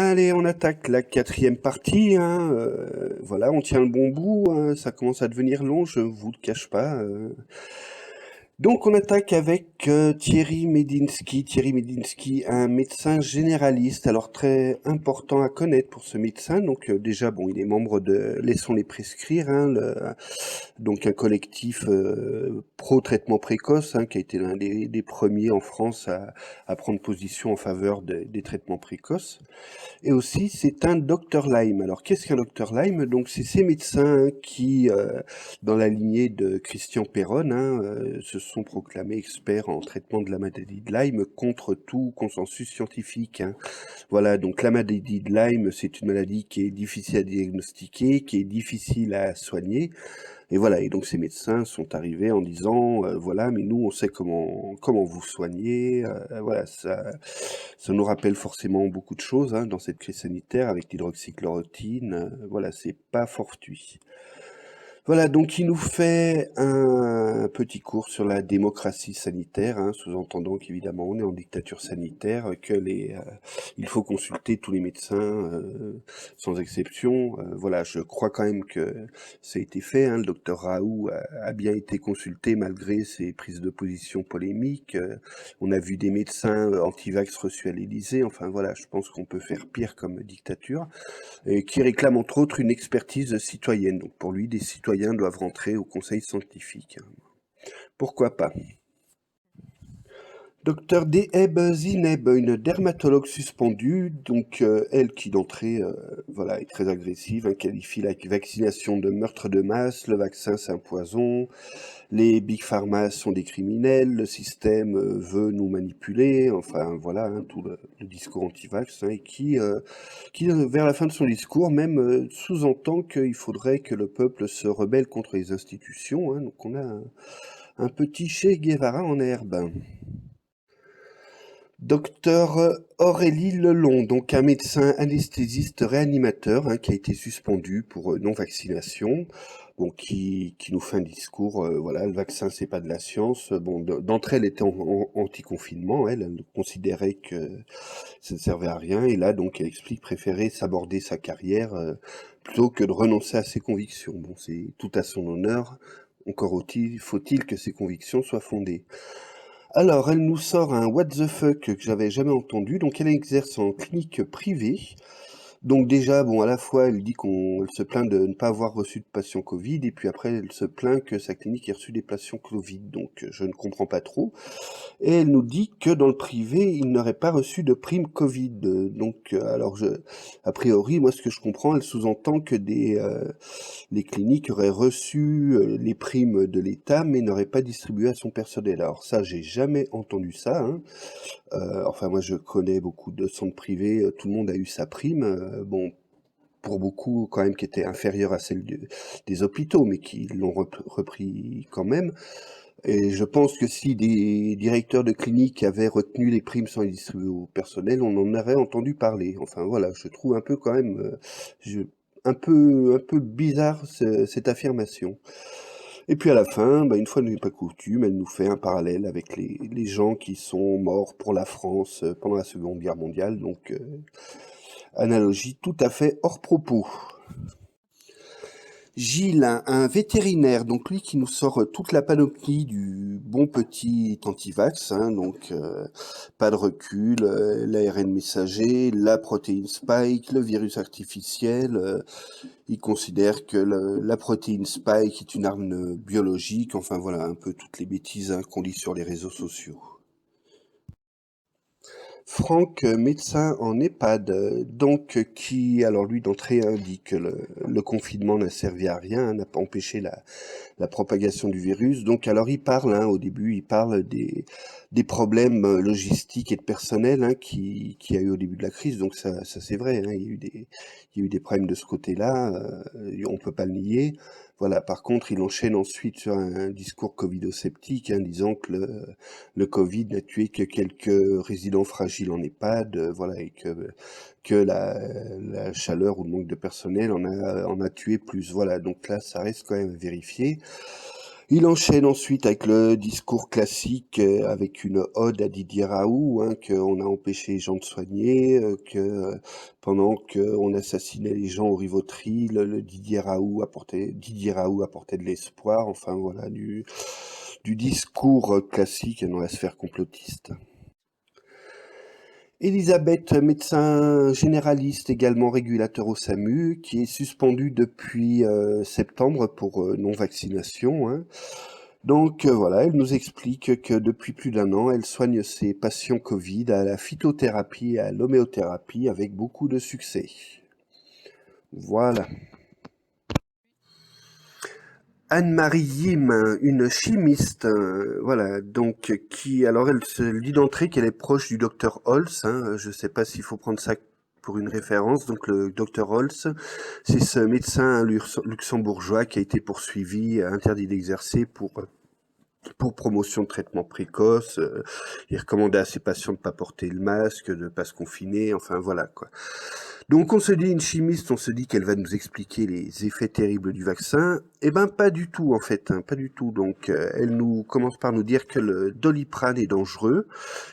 Allez, on attaque la quatrième partie, hein, voilà, on tient le bon bout, hein, ça commence à devenir long, je vous le cache pas. Donc on attaque avec Thierry Medinsky. Thierry Medinsky, un médecin généraliste, alors très important à connaître pour ce médecin. Donc déjà, bon, il est membre de Laissons-les prescrire, hein, donc un collectif pro-traitement précoce, hein, qui a été l'un des premiers en France à prendre position en faveur des traitements précoces. Et aussi, c'est un docteur Lyme. Alors, qu'est-ce qu'un docteur Lyme? Donc, c'est ces médecins qui, dans la lignée de Christian Perron, hein, se sont proclamés experts en traitement de la maladie de Lyme contre tout consensus scientifique, hein. Voilà, donc la maladie de Lyme, c'est une maladie qui est difficile à diagnostiquer, qui est difficile à soigner. Et voilà, et donc ces médecins sont arrivés en disant, voilà, mais nous on sait comment vous soigner, voilà, ça nous rappelle forcément beaucoup de choses, hein, dans cette crise sanitaire avec l'hydroxychloroquine, voilà, c'est pas fortuit. Voilà, donc il nous fait un petit cours sur la démocratie sanitaire, hein, sous-entendant qu'évidemment on est en dictature sanitaire, que il faut consulter tous les médecins sans exception. Voilà, je crois quand même que ça a été fait, hein, le docteur Raoult a bien été consulté malgré ses prises de position polémiques. On a vu des médecins anti-vax reçus à l'Élysée. Enfin voilà, je pense qu'on peut faire pire comme dictature et qui réclame entre autres une expertise citoyenne. Donc pour lui, des citoyens doivent rentrer au conseil scientifique. Pourquoi pas? Docteur Deheb Zineb, une dermatologue suspendue, donc elle qui d'entrée voilà, est très agressive, hein, qualifie la vaccination de meurtre de masse, le vaccin c'est un poison, les big pharma sont des criminels, le système veut nous manipuler, enfin voilà, hein, tout le discours anti-vax, hein, et qui vers la fin de son discours même sous-entend qu'il faudrait que le peuple se rebelle contre les institutions, hein, donc on a un petit Che Guevara en herbe. Docteur Aurélie Lelon, donc un médecin anesthésiste réanimateur, hein, qui a été suspendu pour non-vaccination, bon, qui nous fait un discours, voilà, le vaccin c'est pas de la science. Bon, d'entre elles était en anti-confinement, elle considérait que ça ne servait à rien, et là donc elle explique préférer s'aborder sa carrière plutôt que de renoncer à ses convictions. Bon, c'est tout à son honneur, encore faut-il que ses convictions soient fondées. Alors, elle nous sort un what the fuck que j'avais jamais entendu. Donc, elle exerce en clinique privée. Donc déjà, bon, à la fois, elle dit elle se plaint de ne pas avoir reçu de patients Covid, et puis après, elle se plaint que sa clinique ait reçu des patients Covid. Donc, je ne comprends pas trop. Et elle nous dit que dans le privé, il n'aurait pas reçu de prime Covid. Donc, alors, a priori, moi, ce que je comprends, elle sous-entend que les cliniques auraient reçu les primes de l'État, mais n'auraient pas distribué à son personnel. Alors ça, j'ai jamais entendu ça, hein. Enfin, moi, je connais beaucoup de centres privés, tout le monde a eu sa prime. Bon, pour beaucoup, quand même, qui était inférieure à celle des hôpitaux, mais qui l'ont repris quand même. Et je pense que si des directeurs de cliniques avaient retenu les primes sans les distribuer au personnel, on en aurait entendu parler. Enfin voilà, je trouve un peu quand même, un peu bizarre cette affirmation. Et puis à la fin, bah, une fois n'est pas coutume, elle nous fait un parallèle avec les gens qui sont morts pour la France pendant la Seconde Guerre mondiale, donc analogie tout à fait hors propos. Gilles, un vétérinaire, donc lui qui nous sort toute la panoplie du bon petit antivax, hein, donc pas de recul, l'ARN messager, la protéine spike, le virus artificiel. Il considère que la protéine spike est une arme biologique, enfin voilà, un peu toutes les bêtises, hein, qu'on lit sur les réseaux sociaux. Franck, médecin en EHPAD, donc qui, alors lui d'entrée indique que le confinement n'a servi à rien, hein, n'a pas empêché la propagation du virus. Donc alors il parle, hein, au début, il parle des problèmes logistiques et de personnel, hein, qui a eu au début de la crise. Donc ça c'est vrai, hein, il y a eu des problèmes de ce côté-là, on peut pas le nier. Voilà. Par contre, il enchaîne ensuite sur un discours covidosceptique, hein, disant que le Covid n'a tué que quelques résidents fragiles en EHPAD, voilà, et que la chaleur ou le manque de personnel en a tué plus. Voilà, donc là, ça reste quand même à vérifier. Il enchaîne ensuite avec le discours classique, avec une ode à Didier Raoult, hein, qu'on a empêché les gens de soigner, pendant qu'on assassinait les gens au Rivotril, Didier Raoult apportait de l'espoir, enfin voilà, du discours classique dans la sphère complotiste. Elisabeth, médecin généraliste, également régulateur au SAMU, qui est suspendue depuis septembre pour non-vaccination, hein. Donc voilà, elle nous explique que depuis plus d'un an, elle soigne ses patients Covid à la phytothérapie et à l'homéothérapie avec beaucoup de succès. Voilà. Anne-Marie Yim, une chimiste, voilà, donc alors elle se dit d'entrée qu'elle est proche du docteur Holz, hein, je ne sais pas s'il faut prendre ça pour une référence, donc le docteur Holz, c'est ce médecin luxembourgeois qui a été poursuivi, interdit d'exercer pour promotion de traitement précoce, il recommandait à ses patients de ne pas porter le masque, de ne pas se confiner, enfin voilà quoi. Donc on se dit, une chimiste, on se dit qu'elle va nous expliquer les effets terribles du vaccin. Eh ben pas du tout en fait, hein, pas du tout. Donc elle nous commence par nous dire que le Doliprane est dangereux,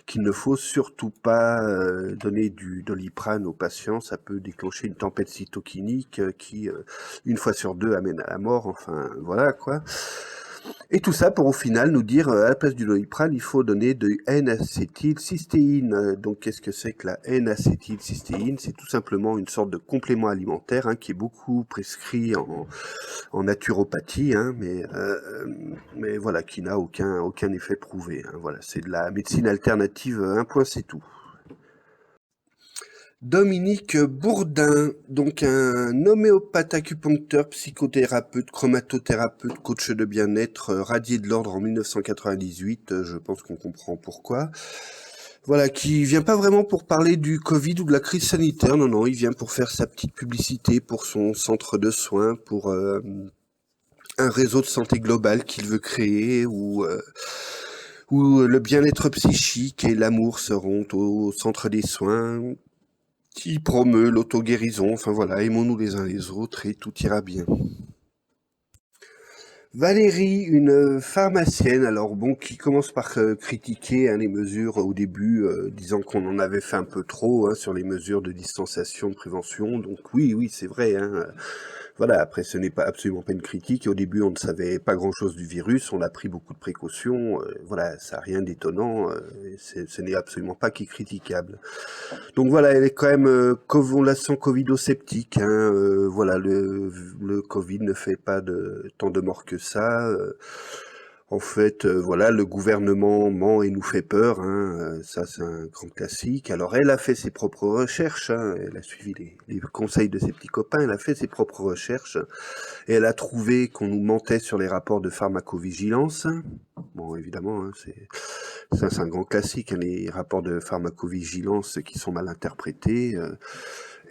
qu'il ne faut surtout pas donner du Doliprane aux patients, ça peut déclencher une tempête cytokinique qui, une fois sur deux, amène à la mort, enfin voilà quoi. Et tout ça pour au final nous dire, à la place du Doliprane, il faut donner de N-acétylcystéine. Donc qu'est-ce que c'est que la N-acétylcystéine? C'est tout simplement une sorte de complément alimentaire, hein, qui est beaucoup prescrit en naturopathie, hein, mais voilà, qui n'a aucun effet prouvé, hein. Voilà, c'est de la médecine alternative, un point c'est tout. Dominique Bourdin, donc un homéopathe acupuncteur, psychothérapeute, chromatothérapeute, coach de bien-être, radié de l'ordre en 1998, je pense qu'on comprend pourquoi. Voilà, qui vient pas vraiment pour parler du Covid ou de la crise sanitaire, non, il vient pour faire sa petite publicité pour son centre de soins, pour un réseau de santé global qu'il veut créer, où le bien-être psychique et l'amour seront au centre des soins, qui promeut l'auto-guérison, enfin voilà, aimons-nous les uns les autres et tout ira bien. Valérie, une pharmacienne, alors bon, qui commence par critiquer, hein, les mesures au début, disant qu'on en avait fait un peu trop, hein, sur les mesures de distanciation, de prévention. Donc oui, c'est vrai, hein. Voilà, après ce n'est pas absolument pas une critique. Au début, on ne savait pas grand-chose du virus, on a pris beaucoup de précautions. Voilà, ça n'a rien d'étonnant. Ce n'est absolument pas qui est critiquable. Donc voilà, elle est quand même, on la sent covido-sceptique, hein, voilà, le Covid ne fait pas tant de morts que ça. En fait, voilà, le gouvernement ment et nous fait peur, hein, ça c'est un grand classique. Alors elle a fait ses propres recherches, hein, elle a suivi les conseils de ses petits copains, elle a fait ses propres recherches, et elle a trouvé qu'on nous mentait sur les rapports de pharmacovigilance. Bon, évidemment, hein, c'est un grand classique, hein, les rapports de pharmacovigilance qui sont mal interprétés.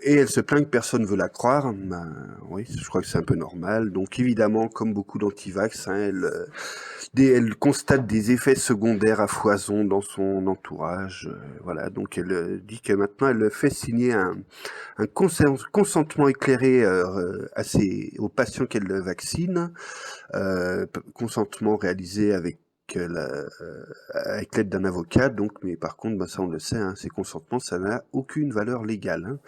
Et elle se plaint que personne ne veut la croire. Ben, oui, je crois que c'est un peu normal. Donc évidemment, comme beaucoup d'antivax, hein, elle constate des effets secondaires à foison dans son entourage. Voilà, donc elle dit que maintenant elle fait signer un consentement éclairé aux patients qu'elle vaccine, consentement réalisé avec l'aide d'un avocat, donc, mais par contre, ben, ça on le sait, hein, ces consentements, ça n'a aucune valeur légale, hein.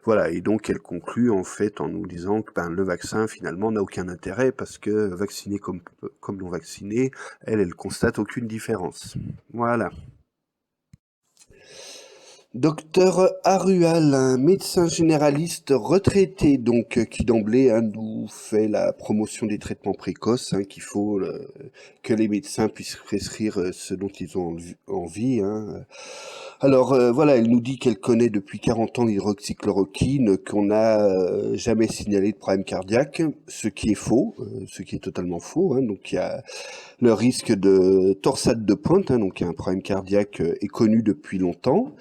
Voilà, et donc elle conclut en fait en nous disant que ben, le vaccin finalement n'a aucun intérêt parce que vacciné comme non vacciné, elle constate aucune différence. Voilà. Docteur Arual, un médecin généraliste retraité, donc qui d'emblée, hein, nous fait la promotion des traitements précoces, hein, qu'il faut que les médecins puissent prescrire ce dont ils ont envie, hein. Alors voilà, elle nous dit qu'elle connaît depuis 40 ans l'hydroxychloroquine, qu'on n'a jamais signalé de problème cardiaque, ce qui est faux, ce qui est totalement faux, hein. Donc il y a le risque de torsade de pointe, hein, donc un problème cardiaque est connu depuis longtemps,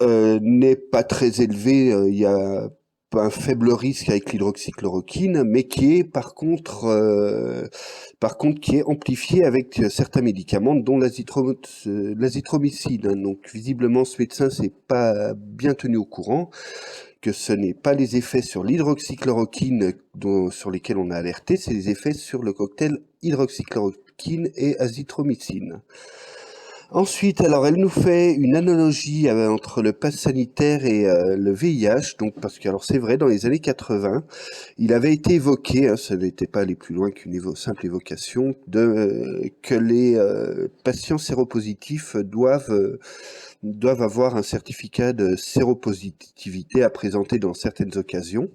n'est pas très élevé, il y a un faible risque avec l'hydroxychloroquine, mais qui est par contre qui est amplifié avec certains médicaments, dont l'azithromycine, hein. Donc visiblement, ce médecin s'est pas bien tenu au courant que ce n'est pas les effets sur l'hydroxychloroquine sur lesquels on a alerté, c'est les effets sur le cocktail hydroxychloroquine et azithromycine. Ensuite, alors elle nous fait une analogie entre le pass sanitaire et le VIH, donc parce que alors c'est vrai, dans les années 80, il avait été évoqué, hein, ça n'était pas aller plus loin qu'une simple évocation, que les patients séropositifs doivent avoir un certificat de séropositivité à présenter dans certaines occasions.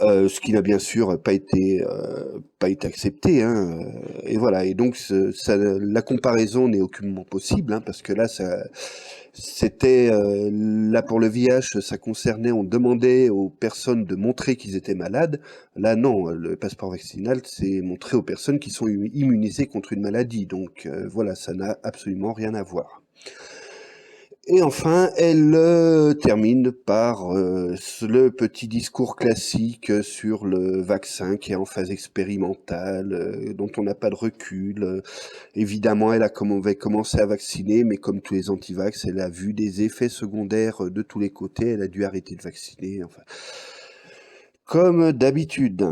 Ce qui n'a bien sûr pas été accepté, hein, et voilà. Et donc la comparaison n'est aucunement possible, hein, parce que là, c'était là pour le VIH, ça concernait, on demandait aux personnes de montrer qu'ils étaient malades. Là, non, le passeport vaccinal, c'est montrer aux personnes qui sont immunisées contre une maladie. Donc voilà, ça n'a absolument rien à voir. Et enfin, elle termine par le petit discours classique sur le vaccin qui est en phase expérimentale, dont on n'a pas de recul. Évidemment, elle avait commencé à vacciner, mais comme tous les antivax, elle a vu des effets secondaires de tous les côtés. Elle a dû arrêter de vacciner. Enfin, comme d'habitude.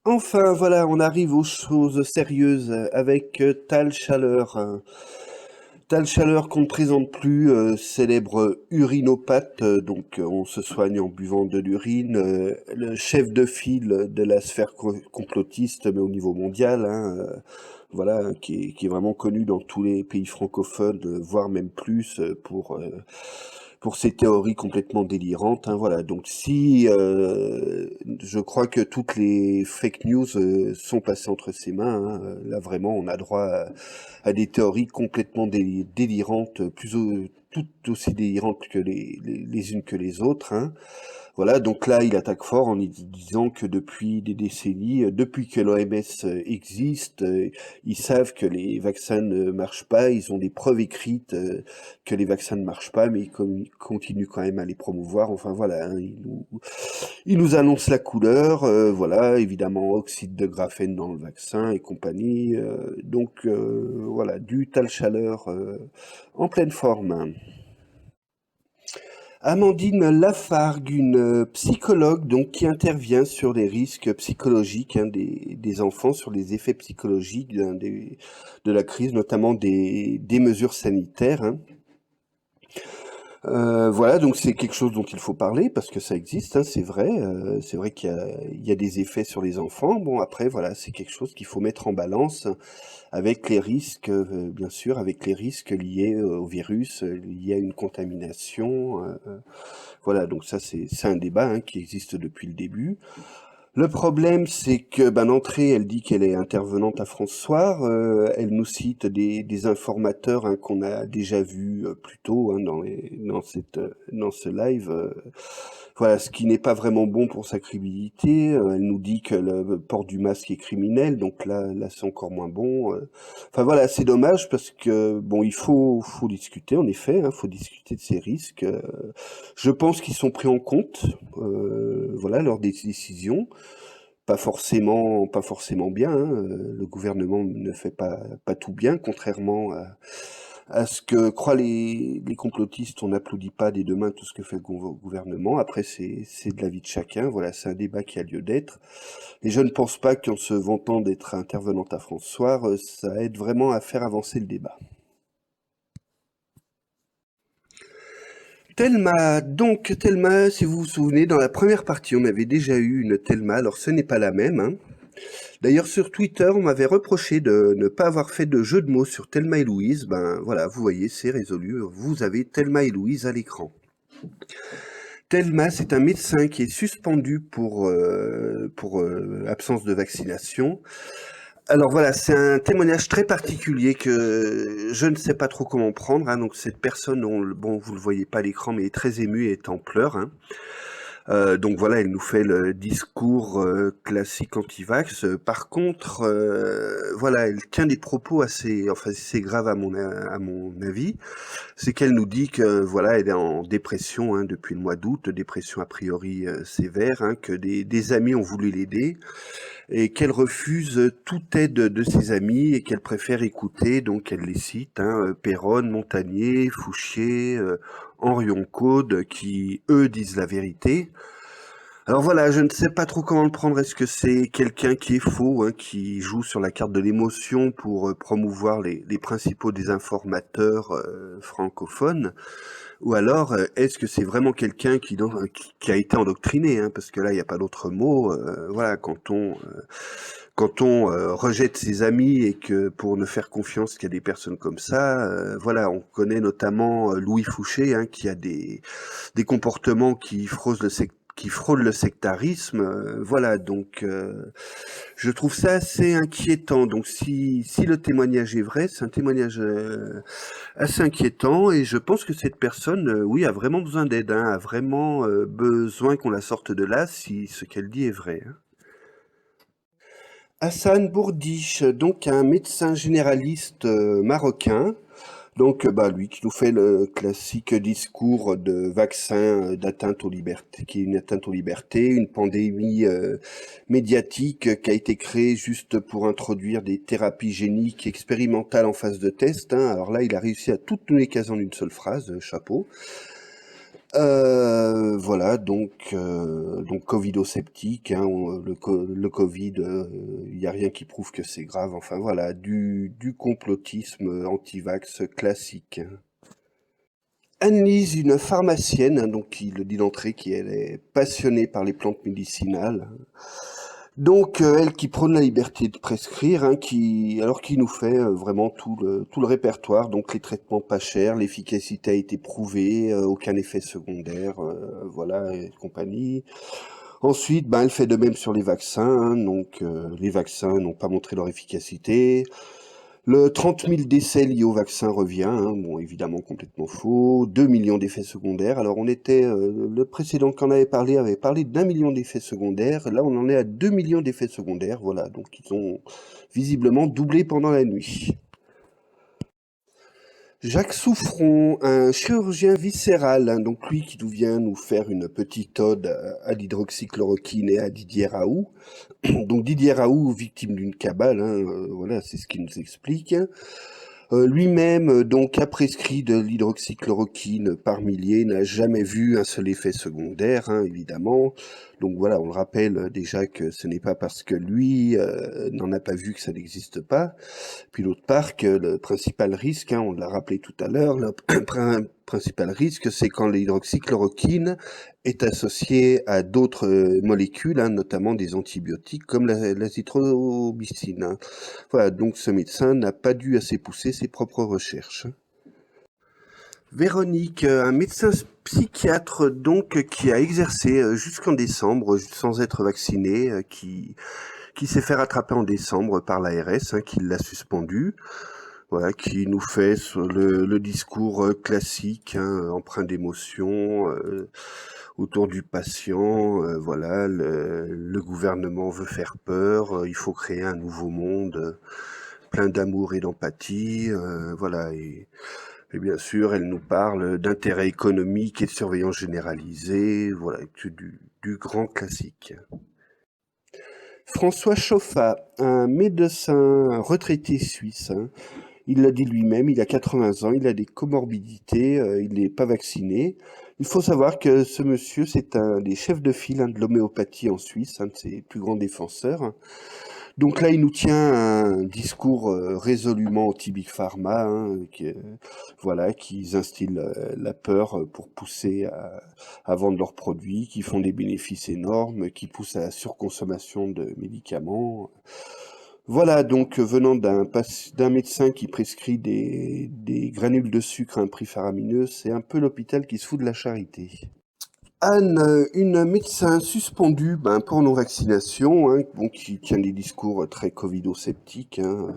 Enfin, voilà, on arrive aux choses sérieuses avec Tal Chaleur. Tal Chaleur qu'on ne présente plus, célèbre urinopathe, donc on se soigne en buvant de l'urine, le chef de file de la sphère complotiste, mais au niveau mondial, hein, voilà, qui est vraiment connu dans tous les pays francophones, voire même plus, pour ces théories complètement délirantes, hein, voilà. Donc si je crois que toutes les fake news sont passées entre ses mains, hein, là vraiment on a droit à des théories complètement délirantes, toutes aussi délirantes que les unes que les autres, hein. Voilà, donc là, il attaque fort en disant que depuis des décennies, depuis que l'OMS existe, ils savent que les vaccins ne marchent pas, ils ont des preuves écrites que les vaccins ne marchent pas, mais ils continuent quand même à les promouvoir. Enfin voilà, hein, ils nous annoncent la couleur, voilà, évidemment oxyde de graphène dans le vaccin et compagnie. Donc voilà, du Tal Chaleur en pleine forme. Amandine Lafargue, une psychologue donc qui intervient sur les risques psychologiques, hein, des enfants, sur les effets psychologiques de la crise, notamment des mesures sanitaires, hein. Voilà, donc c'est quelque chose dont il faut parler parce que ça existe, hein, c'est vrai qu'il y a des effets sur les enfants. Bon, après, voilà, c'est quelque chose qu'il faut mettre en balance avec les risques, bien sûr, avec les risques liés au virus, liés à une contamination. Voilà, donc ça c'est un débat, hein, qui existe depuis le début. Le problème, c'est que d'entrée, elle dit qu'elle est intervenante à France Soir. Elle nous cite des informateurs, hein, qu'on a déjà vus plus tôt, hein, dans ce live. Voilà, ce qui n'est pas vraiment bon pour sa crédibilité. Elle nous dit que le port du masque est criminel, donc là c'est encore moins bon. Enfin voilà, c'est dommage parce que bon, il faut discuter en effet, hein, faut discuter de ces risques. Je pense qu'ils sont pris en compte, voilà, lors des décisions. Pas forcément bien, hein, le gouvernement ne fait pas tout bien, contrairement à ce que croient les complotistes. On n'applaudit pas des deux mains tout ce que fait le gouvernement. Après, c'est de l'avis de chacun. Voilà, c'est un débat qui a lieu d'être. Et je ne pense pas qu'en se vantant d'être intervenante à France Soir, ça aide vraiment à faire avancer le débat. Thelma, si vous vous souvenez, dans la première partie, on avait déjà eu une Thelma. Alors, ce n'est pas la même, hein. D'ailleurs, sur Twitter, on m'avait reproché de ne pas avoir fait de jeu de mots sur Thelma et Louise. Ben voilà, vous voyez, c'est résolu. Vous avez Thelma et Louise à l'écran. Thelma, c'est un médecin qui est suspendu pour absence de vaccination. Alors voilà, c'est un témoignage très particulier que je ne sais pas trop comment prendre, hein. Donc cette personne, bon, vous le voyez pas à l'écran, mais est très émue et est en pleurs, hein. Donc voilà, elle nous fait le discours classique anti-vax. Par contre, voilà, elle tient des propos assez graves à mon avis. C'est qu'elle nous dit que voilà, elle est en dépression, hein, depuis le mois d'août, dépression a priori sévère, hein, que des amis ont voulu l'aider et qu'elle refuse toute aide de ses amis et qu'elle préfère écouter, donc elle les cite, hein, Péronne, Montagnier, Fouchier, Henrion Caude, qui eux disent la vérité. Alors voilà, je ne sais pas trop comment le prendre. Est-ce que c'est quelqu'un qui est faux, hein, qui joue sur la carte de l'émotion pour promouvoir les principaux désinformateurs francophones? Ou alors, est-ce que c'est vraiment quelqu'un qui a été endoctriné, hein, parce que là, il n'y a pas d'autre mot. Voilà, quand on rejette ses amis et que pour ne faire confiance qu'à des personnes comme ça, voilà, on connaît notamment Louis Fouché, hein, qui a des comportements qui frôlent le sectarisme. Voilà, donc je trouve ça assez inquiétant. Donc si le témoignage est vrai, c'est un témoignage assez inquiétant et je pense que cette personne, oui, a vraiment besoin d'aide, hein, a vraiment besoin qu'on la sorte de là si ce qu'elle dit est vrai, hein. Hassan Bourdiche, donc un médecin généraliste marocain, donc bah, lui qui nous fait le classique discours de vaccin d'atteinte aux libertés, qui est une atteinte aux libertés, une pandémie médiatique qui a été créée juste pour introduire des thérapies géniques expérimentales en phase de test, hein. Alors là, il a réussi à toutes nous les cases en une seule phrase, chapeau. Voilà, donc covido-sceptique, hein, le Covid, il n'y a rien qui prouve que c'est grave. Enfin voilà, du complotisme anti-vax classique. Annelise, une pharmacienne, hein, donc qui le dit d'entrée, qui elle est passionnée par les plantes médicinales. Donc elle qui prône la liberté de prescrire, hein, qui nous fait vraiment tout le répertoire, donc les traitements pas chers, l'efficacité a été prouvée, aucun effet secondaire, voilà et compagnie. Ensuite, ben, elle fait de même sur les vaccins, hein, donc les vaccins n'ont pas montré leur efficacité. Le 30 000 décès liés au vaccin revient, hein, bon, évidemment complètement faux. 2 millions d'effets secondaires. Alors le précédent qu'on avait parlé d'un million d'effets secondaires. Là, on en est à 2 millions d'effets secondaires. Voilà, donc ils ont visiblement doublé pendant la nuit. Jacques Souffron, un chirurgien viscéral, hein, donc lui qui nous vient nous faire une petite ode à l'hydroxychloroquine et à Didier Raoult. Donc Didier Raoult, victime d'une cabale, hein, voilà, c'est ce qu'il nous explique. Lui-même, donc, a prescrit de l'hydroxychloroquine par milliers, n'a jamais vu un seul effet secondaire, hein, évidemment. Donc voilà, on le rappelle déjà que ce n'est pas parce que lui n'en a pas vu que ça n'existe pas. Puis d'autre part, que le principal risque, hein, on l'a rappelé tout à l'heure, le principal risque, c'est quand l'hydroxychloroquine est associée à d'autres molécules, hein, notamment des antibiotiques comme l'azithromycine, hein. Voilà, donc ce médecin n'a pas dû assez pousser ses propres recherches. Véronique, un médecin psychiatre donc qui a exercé jusqu'en décembre sans être vacciné, qui s'est fait rattraper en décembre par l'ARS, hein, qui l'a suspendu. Voilà, qui nous fait le discours classique, hein, empreint d'émotion, autour du patient. Voilà, le gouvernement veut faire peur, il faut créer un nouveau monde plein d'amour et d'empathie. Voilà, et bien sûr, elle nous parle d'intérêt économique et de surveillance généralisée. Voilà, du grand classique. François Chauffat, un médecin retraité suisse, hein. Il l'a dit lui-même, il a 80 ans, il a des comorbidités, il n'est pas vacciné. Il faut savoir que ce monsieur, c'est un des chefs de file, hein, de l'homéopathie en Suisse, un de ses plus grands défenseurs. Donc là, il nous tient un discours résolument anti-Big Pharma, hein, voilà, qui instillent la peur pour pousser à vendre leurs produits, qui font des bénéfices énormes, qui poussent à la surconsommation de médicaments. Voilà, donc venant d'un médecin qui prescrit des granules de sucre à un prix faramineux, c'est un peu l'hôpital qui se fout de la charité. Anne, une médecin suspendue pour non-vaccination, hein, bon, qui tient des discours très covido-sceptiques, hein,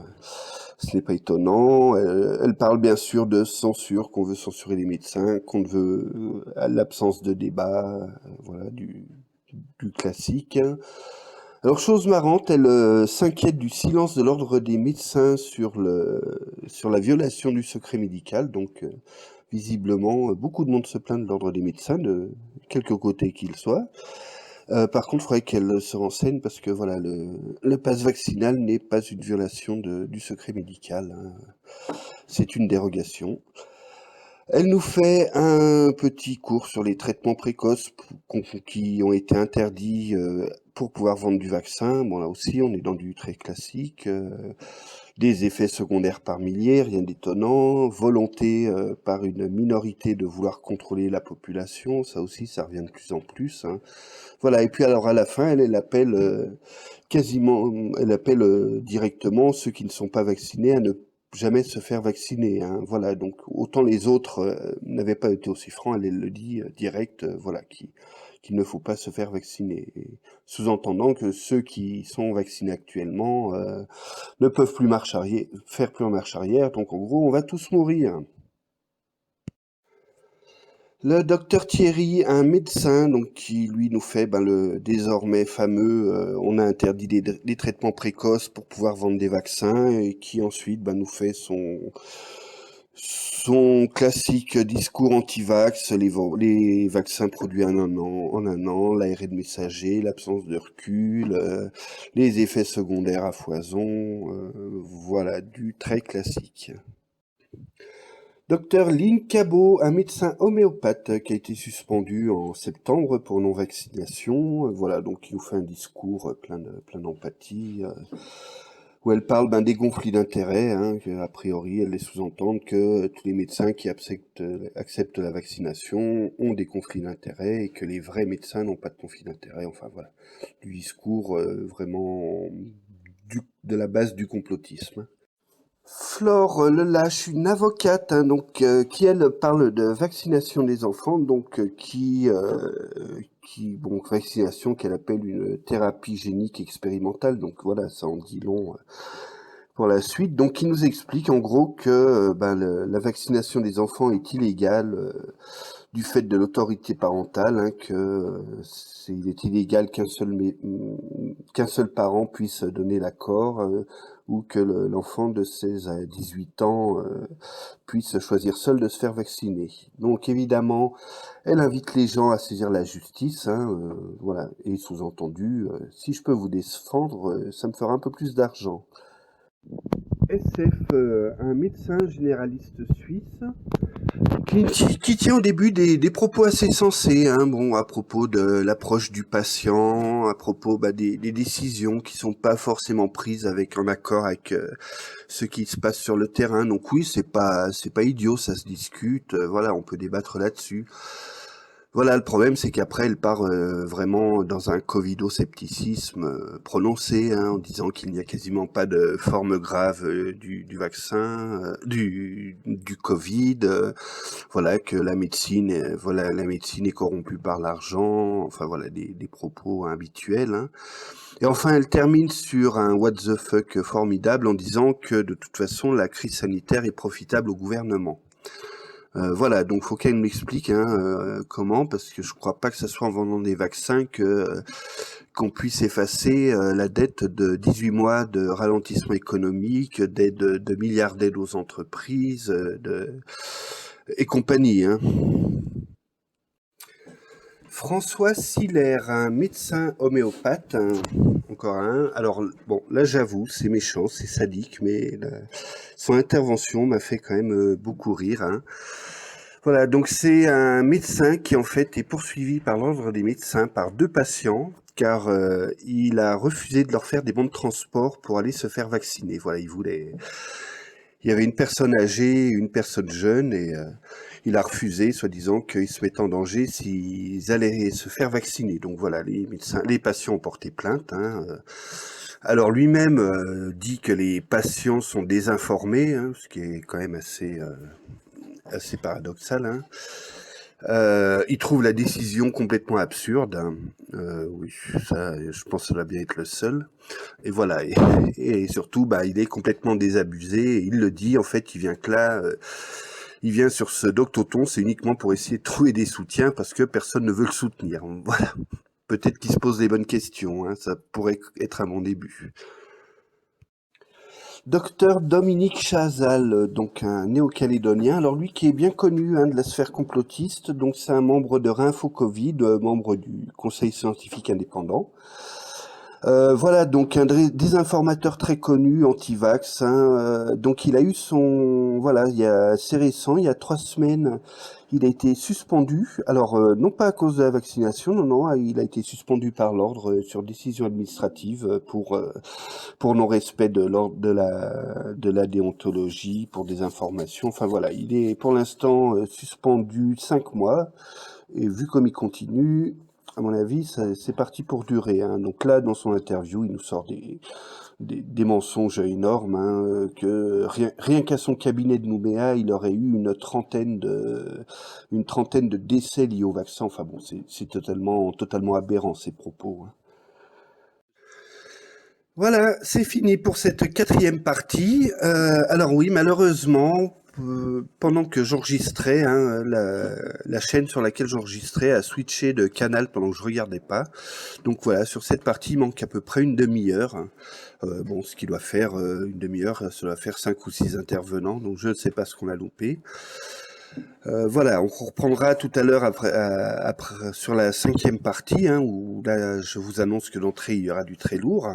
ce n'est pas étonnant. Elle parle bien sûr de censure, qu'on veut censurer les médecins, qu'on veut à l'absence de débat, voilà, du classique. Alors, chose marrante, elle s'inquiète du silence de l'ordre des médecins sur la violation du secret médical. Donc, visiblement, beaucoup de monde se plaint de l'ordre des médecins, de quelque côté qu'il soit. Par contre, il faudrait qu'elle se renseigne parce que voilà, le pass vaccinal n'est pas une violation du secret médical, hein. C'est une dérogation. Elle nous fait un petit cours sur les traitements précoces qui ont été interdits pour pouvoir vendre du vaccin. Bon, là aussi, on est dans du très classique. Des effets secondaires par milliers, rien d'étonnant. Volonté par une minorité de vouloir contrôler la population, ça aussi, ça revient de plus en plus, hein. Voilà, et puis alors à la fin, elle appelle quasiment, elle appelle directement ceux qui ne sont pas vaccinés à ne jamais se faire vacciner, hein. Voilà, donc autant les autres n'avaient pas été aussi francs, elle le dit direct, voilà, qu'il ne faut pas se faire vacciner. Et sous-entendant que ceux qui sont vaccinés actuellement ne peuvent plus faire plus en marche arrière, donc en gros, on va tous mourir. Le docteur Thierry, un médecin, donc qui lui nous fait le désormais fameux, on a interdit les traitements précoces pour pouvoir vendre des vaccins, et qui ensuite nous fait son classique discours anti-vax, les vaccins produits en un an, l'ARN messager, l'absence de recul, les effets secondaires à foison, voilà, du très classique. Docteur Lynn Cabot, un médecin homéopathe qui a été suspendu en septembre pour non-vaccination. Voilà, donc il nous fait un discours plein d'empathie, où elle parle des conflits d'intérêts, hein, a priori elle laisse sous-entendre que tous les médecins qui acceptent la vaccination ont des conflits d'intérêts et que les vrais médecins n'ont pas de conflits d'intérêts. Enfin voilà, du discours vraiment de la base du complotisme. Flore Lelache, une avocate, hein, qui elle parle de vaccination des enfants, vaccination qu'elle appelle une thérapie génique expérimentale, donc voilà, ça en dit long pour la suite. Donc, qui nous explique en gros que la vaccination des enfants est illégale du fait de l'autorité parentale, hein, il est illégal qu'un seul parent puisse donner l'accord, ou que l'enfant de 16 à 18 ans puisse choisir seul de se faire vacciner. Donc évidemment, elle invite les gens à saisir la justice, hein, voilà, et sous-entendu, si je peux vous défendre, ça me fera un peu plus d'argent. SF, un médecin généraliste suisse qui tient au début des propos assez sensés, hein, bon, à propos de l'approche du patient, à propos des décisions qui sont pas forcément prises en accord avec ce qui se passe sur le terrain. Donc oui, c'est pas idiot, ça se discute, voilà, on peut débattre là-dessus. Voilà, le problème, c'est qu'après, elle part vraiment dans un covido-scepticisme prononcé, hein, en disant qu'il n'y a quasiment pas de forme grave du vaccin, du Covid, voilà, que la médecine est corrompue par l'argent, enfin voilà, des propos habituels, hein. Et enfin, elle termine sur un what the fuck formidable en disant que de toute façon, la crise sanitaire est profitable au gouvernement. Voilà, donc faut qu'elle m'explique comment, parce que je crois pas que ce soit en vendant des vaccins qu'on puisse effacer la dette de 18 mois de ralentissement économique, de milliards d'aides aux entreprises, et compagnie, hein. François Siller, un médecin homéopathe, encore un. Alors bon, là j'avoue, c'est méchant, c'est sadique, mais son intervention m'a fait quand même beaucoup rire, hein. Voilà, donc c'est un médecin qui en fait est poursuivi par l'ordre des médecins par deux patients car il a refusé de leur faire des bons de transport pour aller se faire vacciner. Voilà, il y avait une personne âgée, une personne jeune et il a refusé, soi-disant qu'ils se mettaient en danger s'ils allaient se faire vacciner. Donc voilà, les patients ont porté plainte, hein. Alors lui-même dit que les patients sont désinformés, hein, ce qui est quand même assez paradoxal, hein. Il trouve la décision complètement absurde, hein. Oui, ça, je pense que ça doit bien être le seul. Et voilà, et surtout, il est complètement désabusé. Et il le dit, en fait, il vient que là, il vient sur ce Doctoton, c'est uniquement pour essayer de trouver des soutiens parce que personne ne veut le soutenir. Voilà. Peut-être qu'il se pose les bonnes questions, hein, ça pourrait être un bon début. Docteur Dominique Chazal, donc un néo-calédonien, alors lui qui est bien connu de la sphère complotiste, donc c'est un membre de Rinfo Covid, membre du Conseil scientifique indépendant. Voilà, donc un désinformateur très connu, anti-vax, hein, donc il a eu son... Voilà, c'est récent, il y a 3 semaines, il a été suspendu. Alors, non pas à cause de la vaccination, non, non, il a été suspendu par l'ordre sur décision administrative pour non-respect de l'ordre de la déontologie, pour des informations. Enfin voilà, il est pour l'instant suspendu 5 mois. Et vu comme il continue, à mon avis, c'est parti pour durer, hein. Donc là, dans son interview, il nous sort des mensonges énormes, hein, que rien qu'à son cabinet de Nouméa, il aurait eu une trentaine de décès liés au vaccin. Enfin bon, c'est totalement aberrant ces propos, hein. Voilà, c'est fini pour cette quatrième partie. Alors oui, malheureusement, pendant que j'enregistrais, hein, la chaîne sur laquelle j'enregistrais a switché de canal pendant que je regardais pas. Donc voilà, sur cette partie, il manque à peu près une demi-heure, hein. Bon, ce qui doit faire une demi-heure, ça doit faire 5 ou 6 intervenants, donc je ne sais pas ce qu'on a loupé. Voilà, on reprendra tout à l'heure après, sur la cinquième partie, hein, où là, je vous annonce que l'entrée, il y aura du très lourd.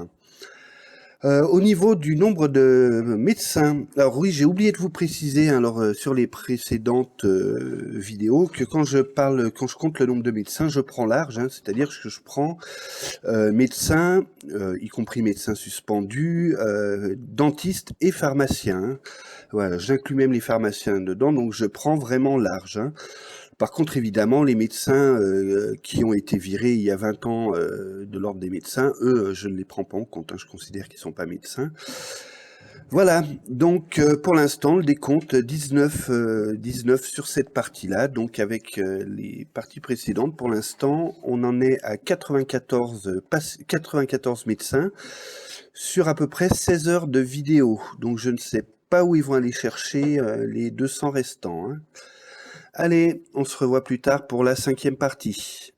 Au niveau du nombre de médecins, alors oui, j'ai oublié de vous préciser, hein, alors sur les précédentes vidéos, que quand je compte le nombre de médecins, je prends large, hein, c'est-à-dire que je prends médecins, y compris médecins suspendus, dentistes et pharmaciens, hein. Voilà, j'inclus même les pharmaciens dedans, donc je prends vraiment large, hein. Par contre, évidemment, les médecins qui ont été virés il y a 20 ans de l'ordre des médecins, eux, je ne les prends pas en compte, hein, je considère qu'ils sont pas médecins. Voilà, donc pour l'instant, le décompte 19 sur cette partie-là, donc avec les parties précédentes, pour l'instant, on en est à 94 médecins sur à peu près 16 heures de vidéo. Donc je ne sais pas où ils vont aller chercher les 200 restants, hein. Allez, on se revoit plus tard pour la cinquième partie.